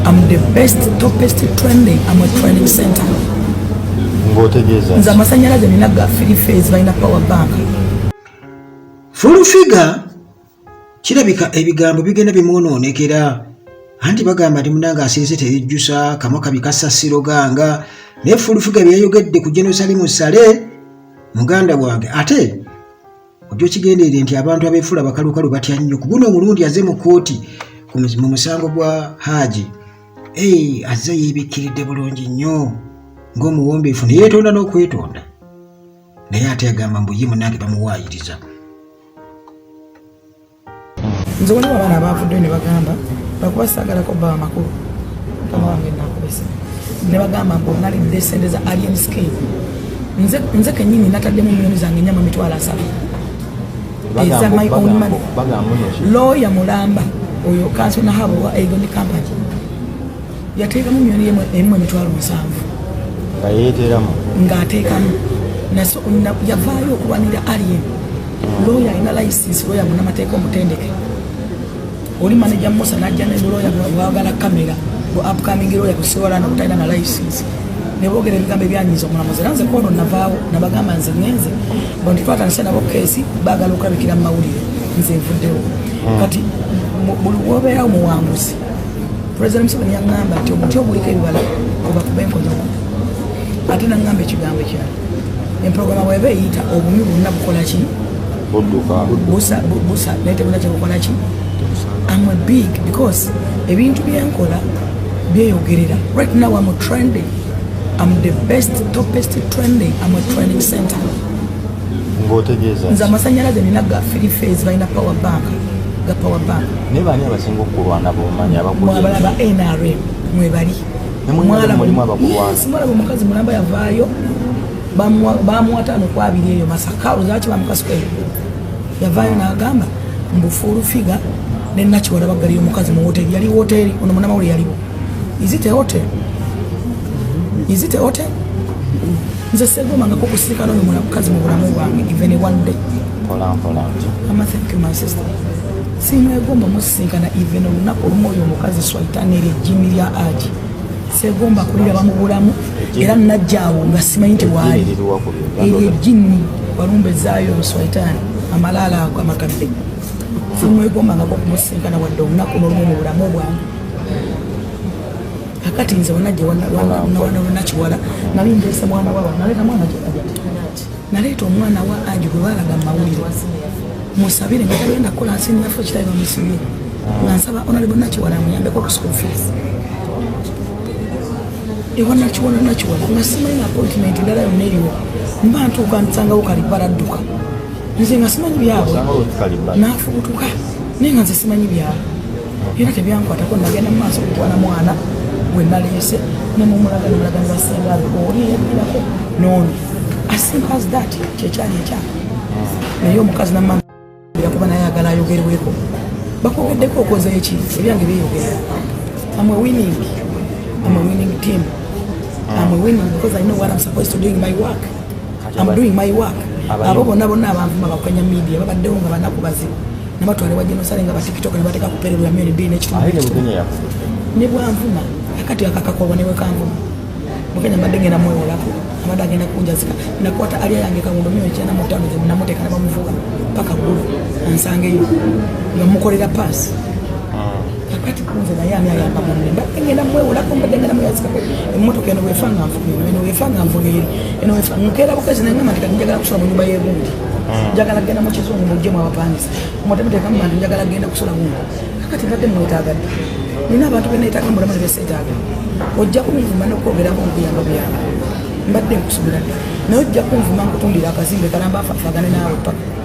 I'm the best, topest trending. I'm a training center. Nza amasanyalaze nina ga free phase balina power bank. Full figure kirabika ebigambo bigenda bimunoonekera anti bagamba ndi munanga asinze terijjusa kamoka bikasa siroganga ne full figure byayogedde ku Jerusalem sale muganda wange ate ojo kigenderere nti abantu abeefula bakalukalu batya nnyo kuguno omulundi aze mu kooti mu musango gwa Haji azze yeebikiridde bulungi nnyo ng'omuwombeefu ne yeetonda n'okwetonda naye ate agamba mbu ye munange bamuwaayiriza. Nze waliwo abaana abavuddeyo ne bagamba bakuba saagalako baba makulu mukama wange nakubisa ne bagamba mbu nalidde ssente za alien scheme nze kennyini nataddemu miliyoni zange nnyama mitwalo 7 eza my own money. Lawyer Mulamba oyo kanso na habo wa Egon Company yateekamu miliyoni emu emitwalo 7 ng'ateekamu naso yavaayo okuwanira alien. Lawyer ina license, lawyer munamateeka omutendeke. Oli manager Musa najja ne lawyer bwagala kamera bo upcoming lawyer kusobola na kutayina na license. Ne boogera ebigambo ebyanyiza omulamuzi nanze kono navaawo nabagamba nze ngenze bondifata nsena bo kesi bagala okulabikira mu mawulire nze nvuddewo. Kati buli wobeerawo muwanguzi President Museveni yaŋŋamba nti omuntu obuliko ebibala kuba kuba enkozo ate naŋŋamba ekigambo ekyali empologoma bw'eba eyita obumi bwonna bukola ki busa naye tebuna kyebukola ki. I'm a big because ebintu byenkola byeyogerera. Right now I'm trending. I'm the best, topest trending. I'm a training center. Nza amasanyalaze nina ga free phase balina power bank. Ga power bank. Ne bani abasinga okulwana bomanya abalaba NRM mwebali. Mwala mulimu abakulwana. Simala omukazi mulamba yavaayo bamuwata nokwabiri eyo masakalu zaki bamukasukweyo yavaayo n'agamba mbufuulu figa ne nakiwala bagali omukazi mu hoteli yali hoteli ono munamawuli yaliwo. Is it a hotel? Is it a hotel? Nze segomangako kusiikana oyo mukazi mu bulamu bwange even one day. Ama thank you my sister. Simwegomba musisinkana even olunaku olumu oyo omukazi Swaitani erejjini lya Haji. Segomba kuliraba mu bulamu era najjaawo nga simanyi nti waali erejjini walumbezaayo Swaitani amalaala ago amakadde. Simwegombangako kumusinkana wadde olunaku n'olumu mu bulamu bwange. Kakati nze wanajja wanakiwala nali ndeese mwana wawa naleeta omwana wa Haji gwe baalaga mu mawulire musabire nga tagenda kukola nsini yaffe kitabe bamusibye nga nsaba Honorable Nakiwala amuyambeko ku school fees. Ewa Nakiwala nga simanyi appointment endala yonna eriwo mba ntuuka nsangawo Kalibala adduka nze nga simanyi byabwe naafubutuka naye nga nze simanyi byabwe era tebyankwatako nagenda mu maaso okutwala mwana gwe naleese nemumulaga ne basinga oli yabirako noono as simple as that kyekyali ekyalo naye omukazi namambira kuba naye ayagala ayogerweko bakogeddeko okozeyo eki ebyange byeyogera. I'm a winning team. I'm winning because I know what I'm supposed to do in my work. I'm doing my work. Abo bonna abanvuma bakwenya media babaddewo nga banaku bazibu nabatwale wa Jenosale nga batiktok ne bateeka kupererwa milioni 2 n'ekitundu ne bwanvuma akati akakakolwa ne wekanvuma mukenya mbadde ngenda mwewolako abadde agenda kunjazika nakwata aliya yange kamundo milioni 95 ze munamuteeka ne bamuvuga paka ggulu ansangeyo nga mukolera paasi akati kunze naye ani ayamba munne mbadde ngenda mwewolako mbadde ngenda mweyazika emmotoka eno wefanga nfugire eno wefanga nfugire eno wefanga nkeera bukazi nangamba nti njagala kusula mu nyumba y'egundi njagala genda mu kizungu mujjemu abapangisa mutemuteekamu bantu njagala genda kusula mungu akati mbadde mwetaagadde nina abantu beneetaaga mbulamu ne beseetaaga ojja kunvuma n'okwogerako nkuyamba buyamba mbadde nkusubira dda naye ojja kunvuma nkutundira akazimbe kalamba afagane naawe paka